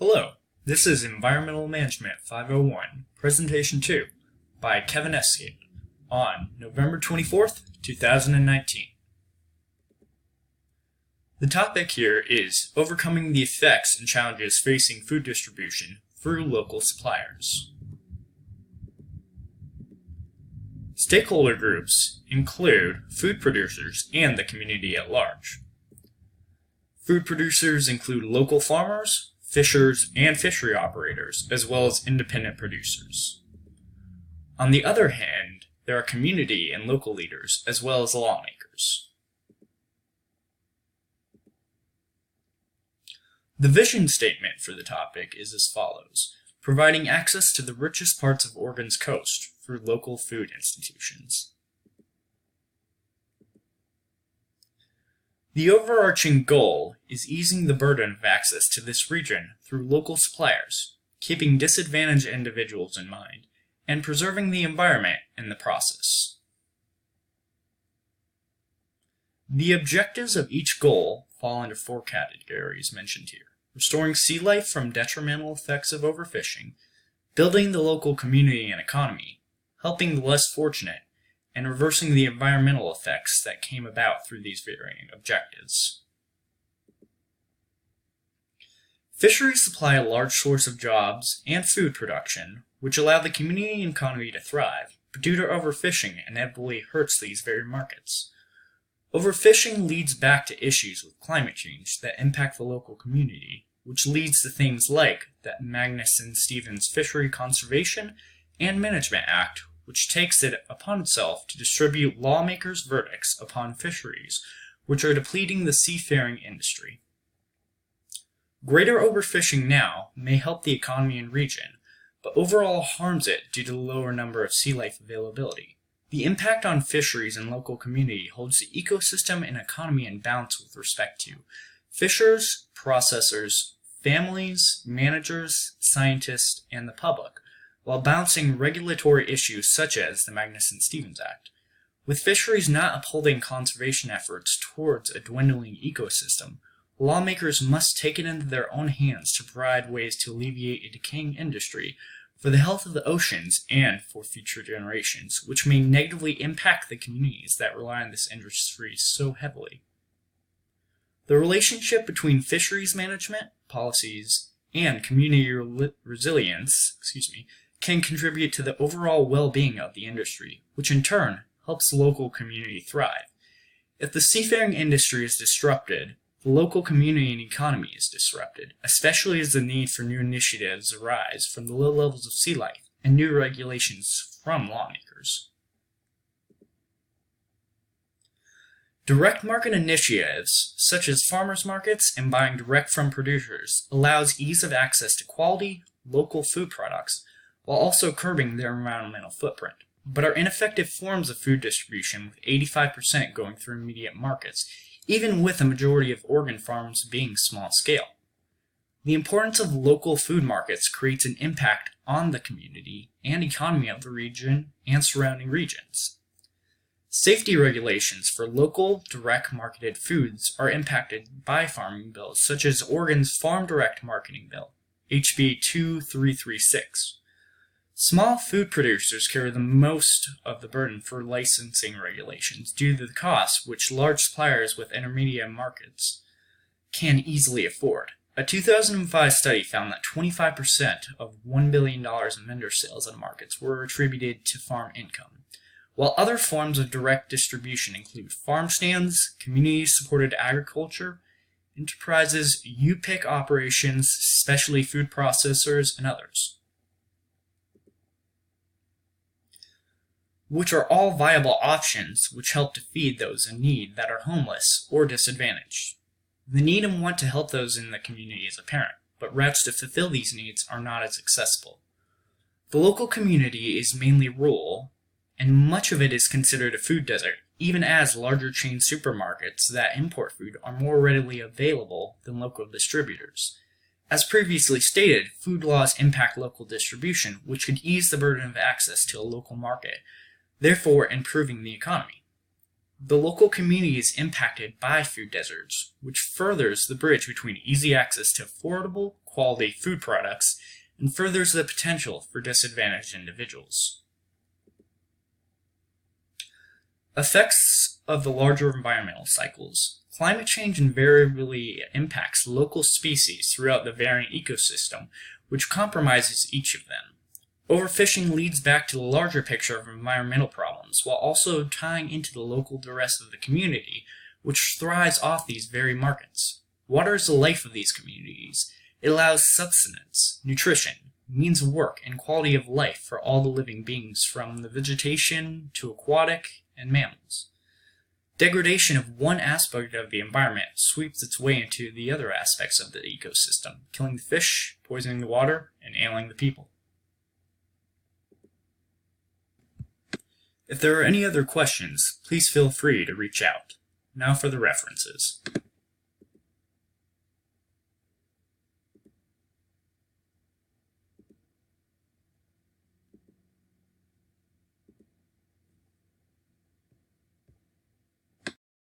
Hello, this is Environmental Management 501, Presentation 2, by Kevin Escate, on November 24th, 2019. The topic here is overcoming the effects and challenges facing food distribution through local suppliers. Stakeholder groups include food producers and the community at large. Food producers include local farmers, fishers, and fishery operators, as well as independent producers. On the other hand, there are community and local leaders, as well as lawmakers. The vision statement for the topic is as follows: providing access to the richest parts of Oregon's coast through local food institutions. The overarching goal is easing the burden of access to this region through local suppliers, keeping disadvantaged individuals in mind, and preserving the environment in the process. The objectives of each goal fall into four categories mentioned here: restoring sea life from detrimental effects of overfishing, building the local community and economy, helping the less fortunate, and reversing the environmental effects that came about through these varying objectives. Fisheries supply a large source of jobs and food production, which allow the community and economy to thrive, but due to overfishing, inevitably hurts these very markets. Overfishing leads back to issues with climate change that impact the local community, which leads to things like the Magnuson-Stevens Fishery Conservation and Management Act, which takes it upon itself to distribute lawmakers' verdicts upon fisheries, which are depleting the seafaring industry. Greater overfishing now may help the economy and region, but overall harms it due to the lower number of sea life availability. The impact on fisheries and local community holds the ecosystem and economy in balance with respect to fishers, processors, families, managers, scientists, and the public, while balancing regulatory issues such as the Magnuson-Stevens Act. With fisheries not upholding conservation efforts towards a dwindling ecosystem, lawmakers must take it into their own hands to provide ways to alleviate a decaying industry for the health of the oceans and for future generations, which may negatively impact the communities that rely on this industry so heavily. The relationship between fisheries management, policies, and community resilience can contribute to the overall well-being of the industry, which in turn helps the local community thrive. If the seafaring industry is disrupted, the local community and economy is disrupted, especially as the need for new initiatives arise from the low levels of sea life and new regulations from lawmakers. Direct market initiatives, such as farmers markets and buying direct from producers, allows ease of access to quality, local food products, while also curbing their environmental footprint, but are ineffective forms of food distribution, with 85% going through immediate markets, even with a majority of Oregon farms being small scale. The importance of local food markets creates an impact on the community and economy of the region and surrounding regions. Safety regulations for local, direct marketed foods are impacted by farming bills, such as Oregon's Farm Direct Marketing Bill, HB 2336. Small food producers carry the most of the burden for licensing regulations due to the costs which large suppliers with intermediate markets can easily afford. A 2005 study found that 25% of $1 billion in vendor sales in markets were attributed to farm income, while other forms of direct distribution include farm stands, community-supported agriculture, enterprises, U-pick operations, specialty food processors, and others, which are all viable options which help to feed those in need that are homeless or disadvantaged. The need and want to help those in the community is apparent, but routes to fulfill these needs are not as accessible. The local community is mainly rural, and much of it is considered a food desert, even as larger chain supermarkets that import food are more readily available than local distributors. As previously stated, food laws impact local distribution, which could ease the burden of access to a local market, therefore improving the economy. The local community is impacted by food deserts, which furthers the bridge between easy access to affordable, quality food products and furthers the potential for disadvantaged individuals. Effects of the larger environmental cycles. Climate change invariably impacts local species throughout the varying ecosystem, which compromises each of them. Overfishing leads back to the larger picture of environmental problems, while also tying into the rest of the community, which thrives off these very markets. Water is the life of these communities. It allows sustenance, nutrition, means of work, and quality of life for all the living beings, from the vegetation to aquatic and mammals. Degradation of one aspect of the environment sweeps its way into the other aspects of the ecosystem, killing the fish, poisoning the water, and ailing the people. If there are any other questions, please feel free to reach out. Now for the references.